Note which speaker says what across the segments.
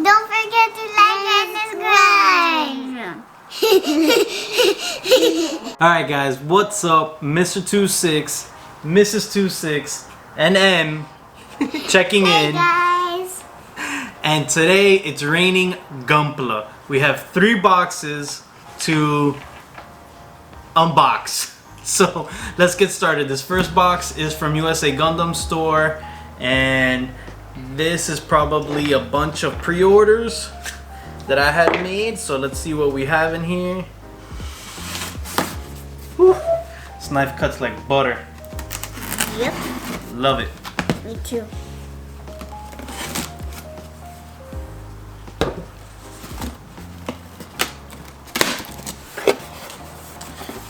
Speaker 1: Don't forget to like and subscribe.
Speaker 2: Alright guys, what's up? Mr.TwoSix, Mrs.TwoSix, and M checking
Speaker 1: Hey
Speaker 2: in.
Speaker 1: guys.
Speaker 2: And today it's raining Gunpla. We have 3 boxes to unbox. So let's get started. This first box is from USAGundamStore, and this is probably a bunch of pre-orders that I had made. So let's see what we have in here. Whew. This knife cuts like butter.
Speaker 1: Yep.
Speaker 2: Love it.
Speaker 1: Me too.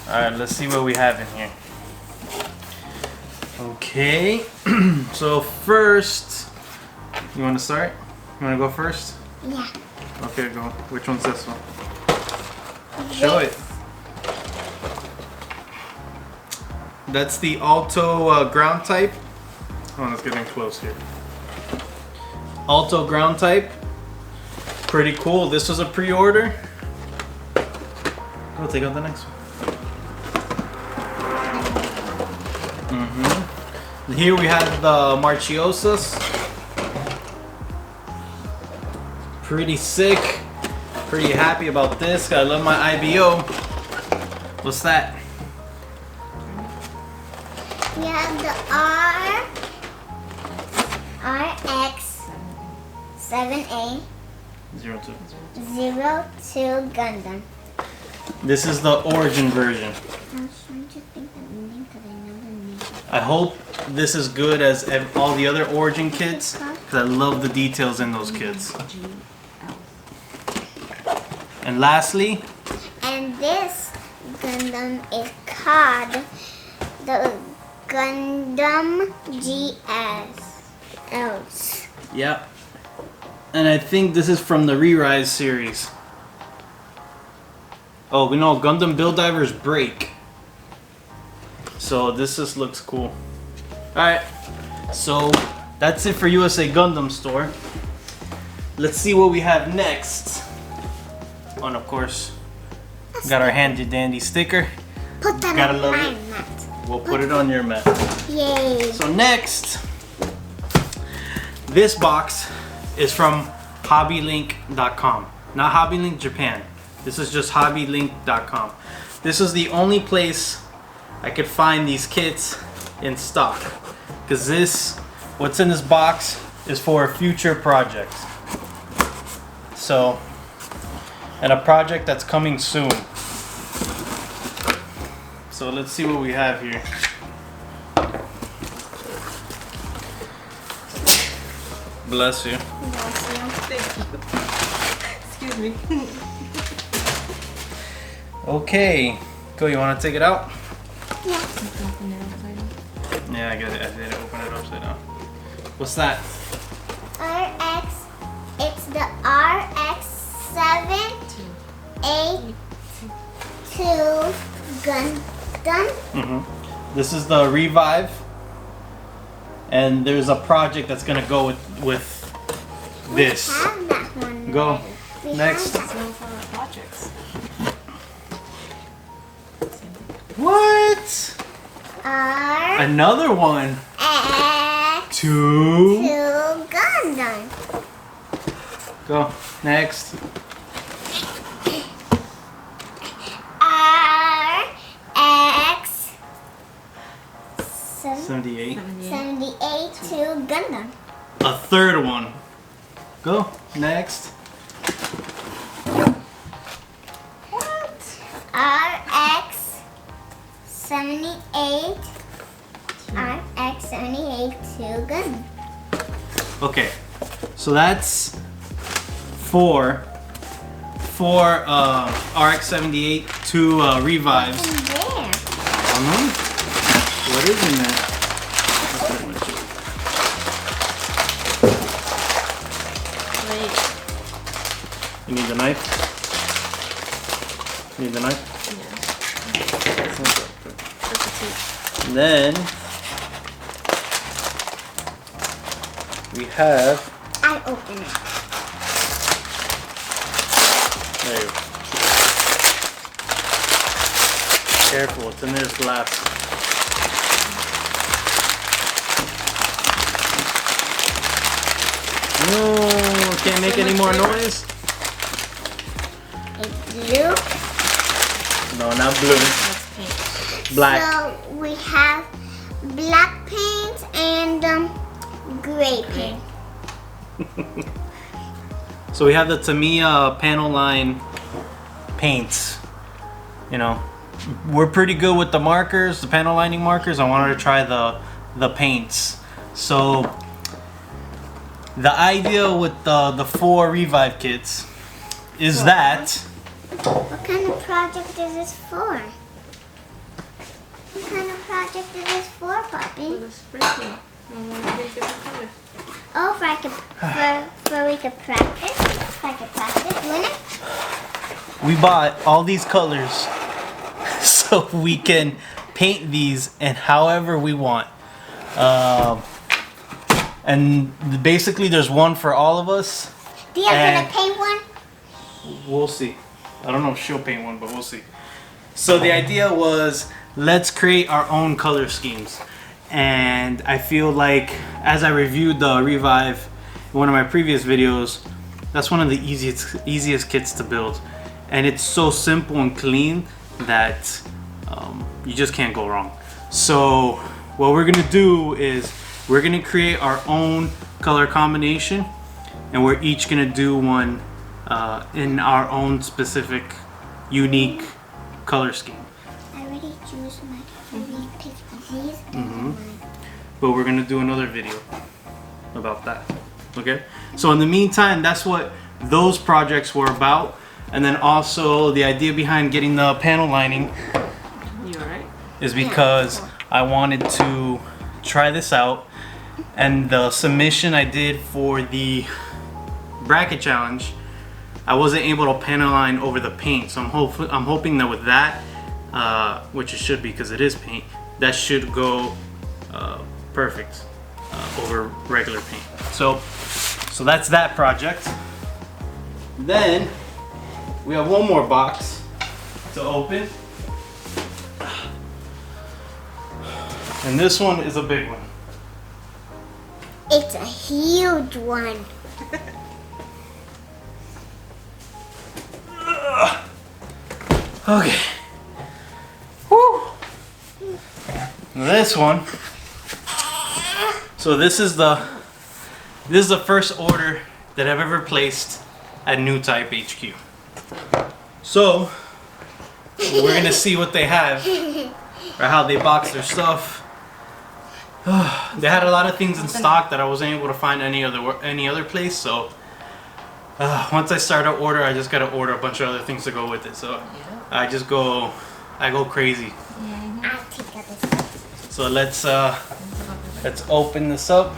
Speaker 2: Alright, let's see what we have in here. Okay, so first, you want to start? You want to go first?
Speaker 1: Yeah.
Speaker 2: Okay, go. Which one's this one? Show it. That's the Alto ground type. Oh, it's getting close here. Alto ground type. Pretty cool. This was a pre-order. Go take out the next one. Here we have the MR.TwoSix. Pretty sick. Pretty happy about this. I love my IBO. What's that?
Speaker 1: We have the RX-7A
Speaker 2: 02.
Speaker 1: 02 Gundam.
Speaker 2: This is the origin version.
Speaker 1: I was trying to think of the name because I know the name.
Speaker 2: I hope this is good as all the other origin kits, because I love the details in those kits. And lastly,
Speaker 1: And this Gundam is called the Gundam GS.
Speaker 2: yep. And I think this is from the Re-Rise series. Oh, we know Gundam Build Divers break. So this just looks cool. Alright, so that's it for USAGundamStore. Let's see what we have next. Oh, and of course, got our handy dandy sticker.
Speaker 1: Put that
Speaker 2: Gotta
Speaker 1: on
Speaker 2: love
Speaker 1: my
Speaker 2: it.
Speaker 1: mat.
Speaker 2: We'll put it on your mat.
Speaker 1: Yay.
Speaker 2: So next, this box is from Hobbylink.com. Not Hobbylink Japan. This is just Hobbylink.com. This is the only place I could find these kits in stock. Because what's in this box is for future projects. So, and a project that's coming soon. So let's see what we have here. Bless you.
Speaker 3: Excuse me.
Speaker 2: Okay. Go, you want to take it out?
Speaker 1: Yeah.
Speaker 2: Yeah, I get it. I did open it upside down. What's that?
Speaker 1: It's the RX-7A2 Gundam.
Speaker 2: This is the Revive. And there's a project that's going to go with this.
Speaker 1: We have that one.
Speaker 2: Go.
Speaker 1: already. We
Speaker 2: Next.
Speaker 1: have that.
Speaker 3: No further projects.
Speaker 2: What? Another one.
Speaker 1: RX-2
Speaker 2: Two.
Speaker 1: Gundam.
Speaker 2: Go. Next.
Speaker 1: RX
Speaker 2: 78.
Speaker 1: 78 Gundam.
Speaker 2: A third one. Go. Next.
Speaker 1: RX 78 RX 78 Gundam.
Speaker 2: Okay. So that's four RX-78, 2 revives.
Speaker 1: In there.
Speaker 2: What is in there? That's pretty much it.
Speaker 3: Wait.
Speaker 2: You need the knife? Need the knife?
Speaker 3: Yeah.
Speaker 2: And then we have
Speaker 1: I open it.
Speaker 2: There you go. Careful, it's in this glass. No, can't make any more noise.
Speaker 1: It's blue.
Speaker 2: No, not blue.
Speaker 3: That's pink.
Speaker 2: Black.
Speaker 1: So we have black paint and gray paint.
Speaker 2: So we have the Tamiya panel line paints. You know, we're pretty good with the markers, the panel lining markers. I wanted to try the paints. So the idea with the 4 revive kits is that.
Speaker 1: What kind of project is this for? What kind of project is this for, Poppy?
Speaker 3: For the sprinkling. And then we get different colors.
Speaker 1: Oh, for we could practice. If I could practice doing it.
Speaker 2: We bought all these colors so we can paint these in however we want. And basically there's one for all of us.
Speaker 1: Dia gonna paint one?
Speaker 2: We'll see. I don't know if she'll paint one, but we'll see. So the idea was, let's create our own color schemes. And I feel like, as I reviewed the Revive in one of my previous videos, that's one of the easiest kits to build. And it's so simple and clean that you just can't go wrong. So what we're gonna do is, we're gonna create our own color combination, and we're each gonna do one in our own specific, unique color scheme.
Speaker 1: I already chose my. I picked these.
Speaker 2: But we're gonna do another video about that. Okay? So in the meantime, that's what those projects were about. And then also the idea behind getting the panel lining
Speaker 3: You alright?
Speaker 2: is because I wanted to try this out. And the submission I did for the bracket challenge, I wasn't able to panel line over the paint. So I'm hoping that with that, which it should be because it is paint, that should go perfect over regular paint. So that's that project. Then we have one more box to open. And this one is a big one.
Speaker 1: It's a huge one.
Speaker 2: Okay. Woo. This one. So this is the first order that I've ever placed at NewTypeHQ. So we're gonna see what they have or how they box their stuff. They had a lot of things in stock that I wasn't able to find any other place. So once I start an order, I just gotta order a bunch of other things to go with it. So I go crazy.
Speaker 1: I'll take out this.
Speaker 2: So let's open this up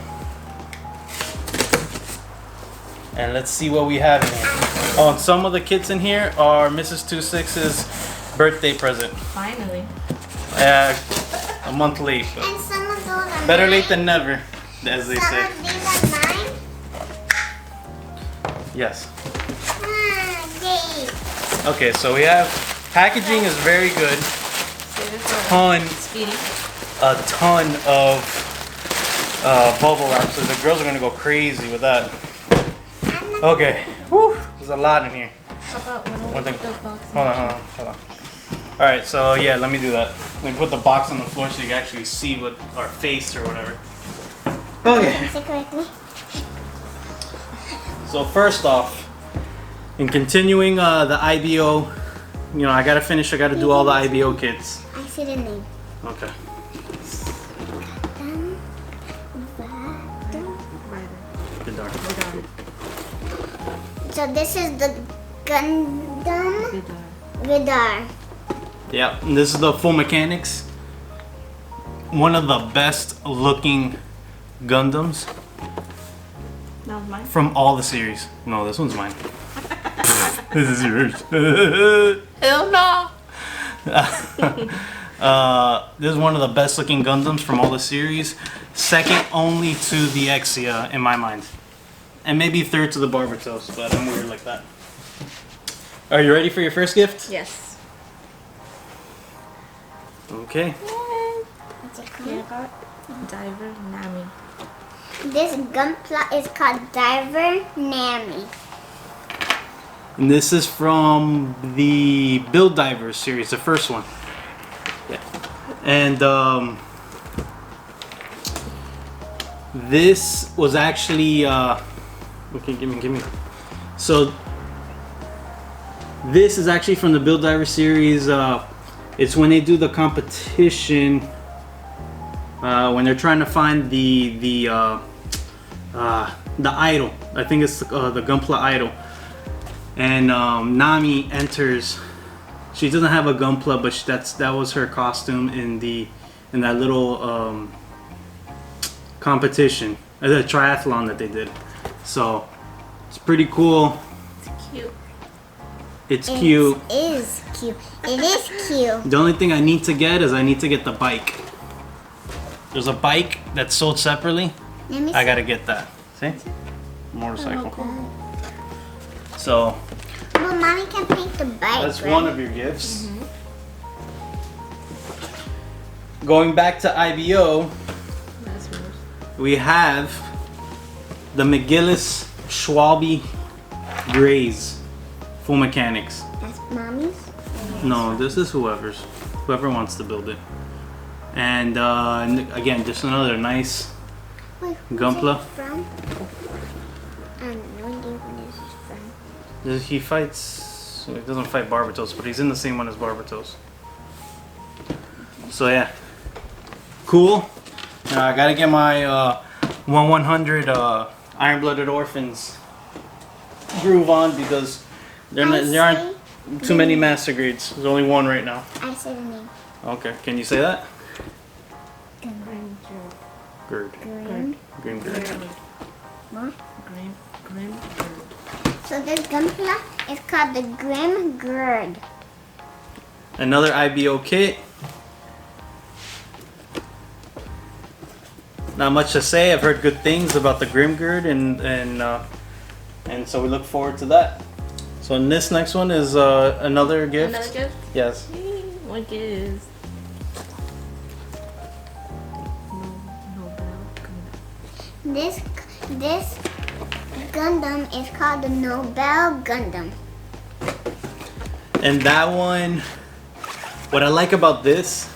Speaker 2: and let's see what we have in here. Oh, and some of the kits in here are Mrs. 26's birthday present.
Speaker 3: Finally.
Speaker 2: A month late, but
Speaker 1: And some of those are
Speaker 2: better
Speaker 1: mine.
Speaker 2: late than never, as they
Speaker 1: Some
Speaker 2: say.
Speaker 1: of these are mine.
Speaker 2: Yes.
Speaker 1: Yay.
Speaker 2: Okay, so we have packaging is very good.
Speaker 3: See this one?
Speaker 2: Ton,
Speaker 3: Speedy.
Speaker 2: a ton of bubble wrap. So the girls are gonna go crazy with that. Okay. Whew, there's a lot in here.
Speaker 3: How about when
Speaker 2: One
Speaker 3: we
Speaker 2: thing.
Speaker 3: put the box in?
Speaker 2: Hold on. All right, so yeah, let me do that. Let me put the box on the floor so you can actually see what our face or whatever. Okay.
Speaker 1: Say correctly.
Speaker 2: So first off, in continuing the IBO, you know, I gotta do all the IBO kits.
Speaker 1: I see the name.
Speaker 2: Okay. Good darn.
Speaker 1: So this is the Gundam Vidar.
Speaker 2: Yeah, and this is the full mechanics. One of the best looking Gundams
Speaker 3: That was mine.
Speaker 2: from all the series. No, this one's mine. This is yours.
Speaker 3: Hell no!
Speaker 2: This is one of the best looking Gundams from all the series. Second only to the Exia in my mind. And maybe third to the Barbatos, but I'm weird like that. Are you ready for your first gift?
Speaker 3: Yes.
Speaker 2: Okay.
Speaker 1: What's it called?
Speaker 3: Diver Nami.
Speaker 1: This Gunpla is called Diver Nami.
Speaker 2: And this is from the Build Divers series, the first one. Yeah. And this was actually okay, give me. So this is actually from the Build Diver series. It's when they do the competition when they're trying to find the idol. I think it's the Gunpla idol. And Nami enters. She doesn't have a Gunpla, but that was her costume in that little competition, the triathlon that they did. So it's pretty cool.
Speaker 3: It's cute.
Speaker 2: It's cute.
Speaker 1: It is cute. It is cute.
Speaker 2: The only thing I need to get is the bike. There's a bike that's sold separately.
Speaker 1: Let me
Speaker 2: I
Speaker 1: see.
Speaker 2: gotta get that. See? Motorcycle. So
Speaker 1: Well, mommy can paint the bike.
Speaker 2: that's
Speaker 1: right?
Speaker 2: one of your gifts. Going back to IBO,
Speaker 3: That's yours.
Speaker 2: we have the McGillis Schwalbe Grays Full Mechanics.
Speaker 1: That's mommy's.
Speaker 2: No, this is whoever wants to build it. And again, just another nice
Speaker 1: Wait, who's
Speaker 2: Gunpla.
Speaker 1: it from? No idea who this is from.
Speaker 2: He fights. He doesn't fight Barbatos, but he's in the same one as Barbatos. So yeah, cool. I gotta get my 1/100 Iron-Blooded Orphans groove on because there aren't too many master grades. There's only one right now.
Speaker 1: I said the name.
Speaker 2: Okay, can you say that? Gird.
Speaker 1: Green.
Speaker 2: Green Gird.
Speaker 1: What?
Speaker 3: Grim.
Speaker 1: So this Gunpla is called the Grim Gird.
Speaker 2: Another IBO kit. Not much to say. I've heard good things about the Grim Gird, and so we look forward to that. So this next one is another gift.
Speaker 3: Another gift?
Speaker 2: Yes.
Speaker 3: What is?
Speaker 1: This Gundam is called the Nobel Gundam.
Speaker 2: And that one, what I like about this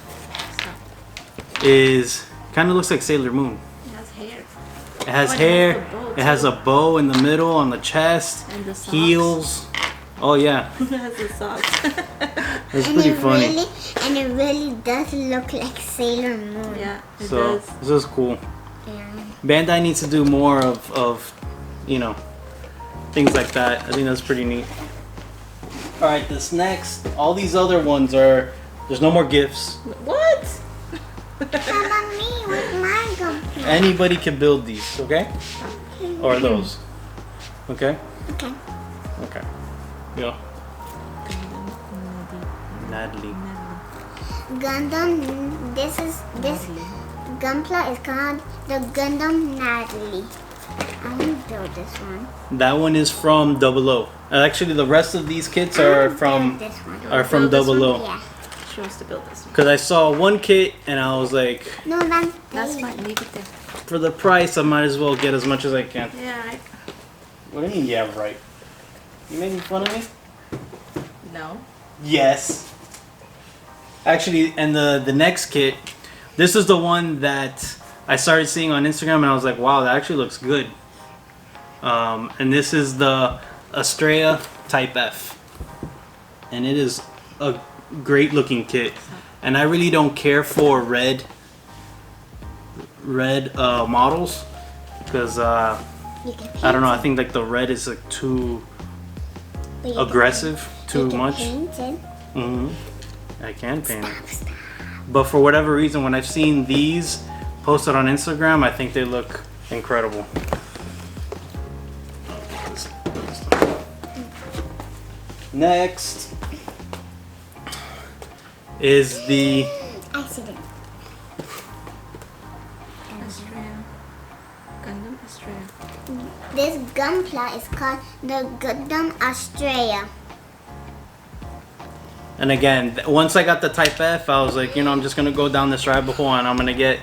Speaker 2: is kind of looks like Sailor Moon.
Speaker 3: It has hair.
Speaker 2: It has
Speaker 3: Oh, it
Speaker 2: hair.
Speaker 3: has the bow,
Speaker 2: It has
Speaker 3: too.
Speaker 2: a bow in the middle on the chest.
Speaker 3: And the socks.
Speaker 2: Heels. Oh yeah,
Speaker 3: It has the socks.
Speaker 2: that's pretty funny.
Speaker 1: It really does look like Sailor Moon.
Speaker 3: Yeah, it
Speaker 2: So
Speaker 3: does.
Speaker 2: this is cool.
Speaker 1: Yeah.
Speaker 2: Bandai needs to do more of things like that. I think that's pretty neat. All right, this next, all these other ones there's no more gifts.
Speaker 3: What?
Speaker 1: How about me with my Gunpla?
Speaker 2: Anybody can build these, okay? Or those, okay?
Speaker 1: Okay.
Speaker 2: Okay. Yeah. Natalie.
Speaker 1: Gundam. This Gunpla is called the Gundam Natalie. I want to build this one.
Speaker 2: That one is from Double O. Actually, the rest of these kits are
Speaker 1: Build
Speaker 2: from
Speaker 1: this one.
Speaker 3: Build this
Speaker 2: Double
Speaker 3: one?
Speaker 2: O.
Speaker 1: Yeah.
Speaker 3: She wants to build this one.
Speaker 2: Because I saw one kit and I was like,
Speaker 1: No, that's
Speaker 3: That's fine. Leave it there.
Speaker 2: for the price, I might as well get as much as I can.
Speaker 3: Yeah, right.
Speaker 2: What do you mean, yeah, right? You making fun of me?
Speaker 3: No.
Speaker 2: Yes. Actually, and the next kit, this is the one that I started seeing on Instagram and I was like, wow, that actually looks good. And this is the Estrella Type F. And it is a great looking kit. And I really don't care for red models because
Speaker 1: You can paint
Speaker 2: I don't know, I
Speaker 1: it,
Speaker 2: think like the red is like too
Speaker 1: but you can
Speaker 2: aggressive,
Speaker 1: paint-
Speaker 2: too
Speaker 1: you can
Speaker 2: much.
Speaker 1: paint it.
Speaker 2: I can paint it.
Speaker 1: Stop.
Speaker 2: But for whatever reason, when I've seen these posted on Instagram, I think they look incredible. Next is the
Speaker 1: Accident.
Speaker 3: Australia. Gundam Australia.
Speaker 1: This Gunpla is called the Gundam Australia.
Speaker 2: And again, once I got the Type F, I was like, you know, I'm just gonna go down this rabbit hole and I'm gonna get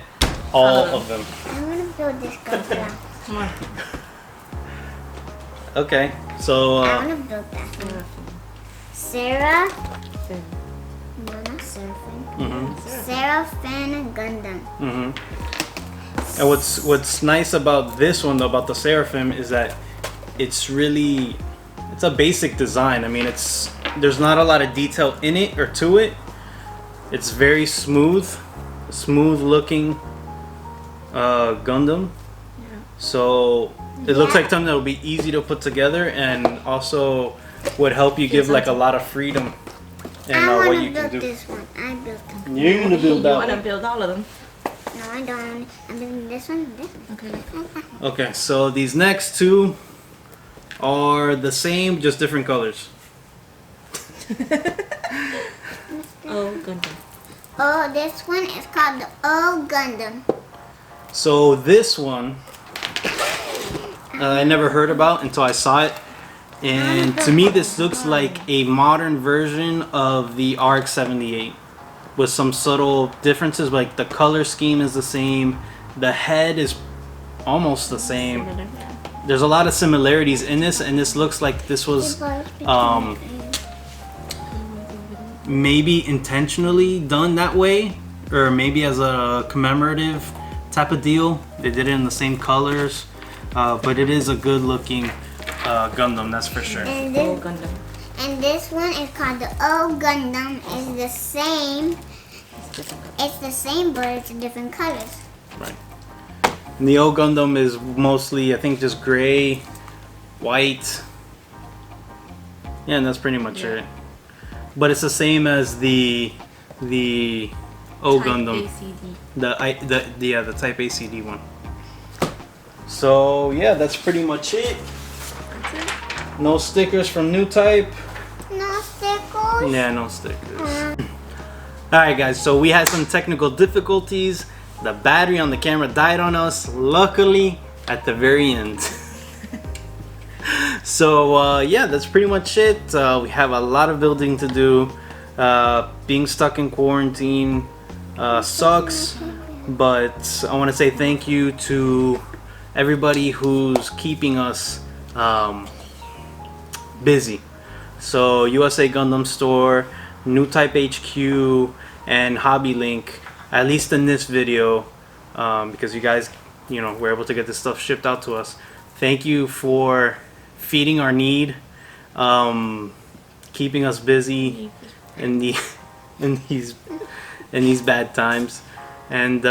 Speaker 2: all of them.
Speaker 1: I want to build this Gunpla.
Speaker 3: Come on.
Speaker 2: Okay, so
Speaker 1: I want to build that. Sarah.
Speaker 3: Fin.
Speaker 1: No, not Seraphim.
Speaker 2: mhm,
Speaker 1: Seraphim Gundam.
Speaker 2: mhm. And what's nice about this one though, about the Seraphim, is that it's a basic design. I mean, there's not a lot of detail in it or to it. It's very smooth looking Gundam.
Speaker 3: Yeah.
Speaker 2: So it looks
Speaker 1: Yeah.
Speaker 2: like something that will be easy to put together and also would help you give like a lot of freedom in
Speaker 1: I
Speaker 2: what
Speaker 1: want
Speaker 2: you
Speaker 1: to
Speaker 2: can
Speaker 1: build
Speaker 2: do.
Speaker 1: this one. I built them.
Speaker 2: You're gonna build
Speaker 3: You
Speaker 2: that
Speaker 3: want to
Speaker 2: one.
Speaker 3: build all of them?
Speaker 1: No, I don't. I'm building this one. This one.
Speaker 3: Okay.
Speaker 2: Okay, so these next two are the same, just different colors.
Speaker 3: Oh, Gundam.
Speaker 1: Oh, this one is called the old Gundam.
Speaker 2: So this one I never heard about until I saw it, and to me this looks like a modern version of the RX-78 with some subtle differences. Like the color scheme is the same, the head is almost the same. There's a lot of similarities in this, and this looks like this was maybe intentionally done that way, or maybe as a commemorative type of deal. They did it in the same colors, but it is a good looking Gundam, that's for sure.
Speaker 1: And
Speaker 3: Oh,
Speaker 1: this,
Speaker 3: Gundam.
Speaker 1: and this one is called the old Gundam. It's the same.
Speaker 3: It's different color.
Speaker 1: It's the same, but it's different colors.
Speaker 2: Right. And the old Gundam is mostly, I think, just gray, white. Yeah, and that's pretty much it. But it's the same as the old
Speaker 3: Type
Speaker 2: Gundam.
Speaker 3: ACD.
Speaker 2: The Type ACD one. So yeah, that's pretty much it.
Speaker 3: That's it.
Speaker 2: No stickers from New Type.
Speaker 1: No stickers.
Speaker 2: Yeah, no stickers. Alright guys, so we had some technical difficulties. The battery on the camera died on us, luckily at the very end. So yeah, that's pretty much it. We have a lot of building to do. Being stuck in quarantine sucks, but I want to say thank you to everybody who's keeping us busy. So USAGundamStore, NewTypeHQ, and Hobbylink, at least in this video, because you guys, you know, were able to get this stuff shipped out to us. Thank you for feeding our need, keeping us busy in these bad times, and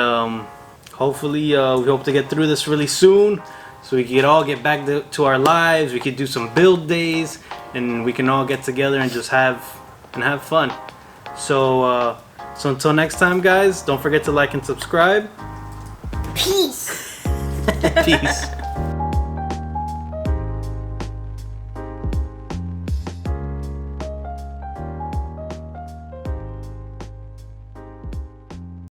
Speaker 2: hopefully we hope to get through this really soon, so we can all get back to our lives. We could do some build days, and we can all get together and just have fun. So until next time, guys, don't forget to like and subscribe.
Speaker 1: Peace.
Speaker 2: Peace.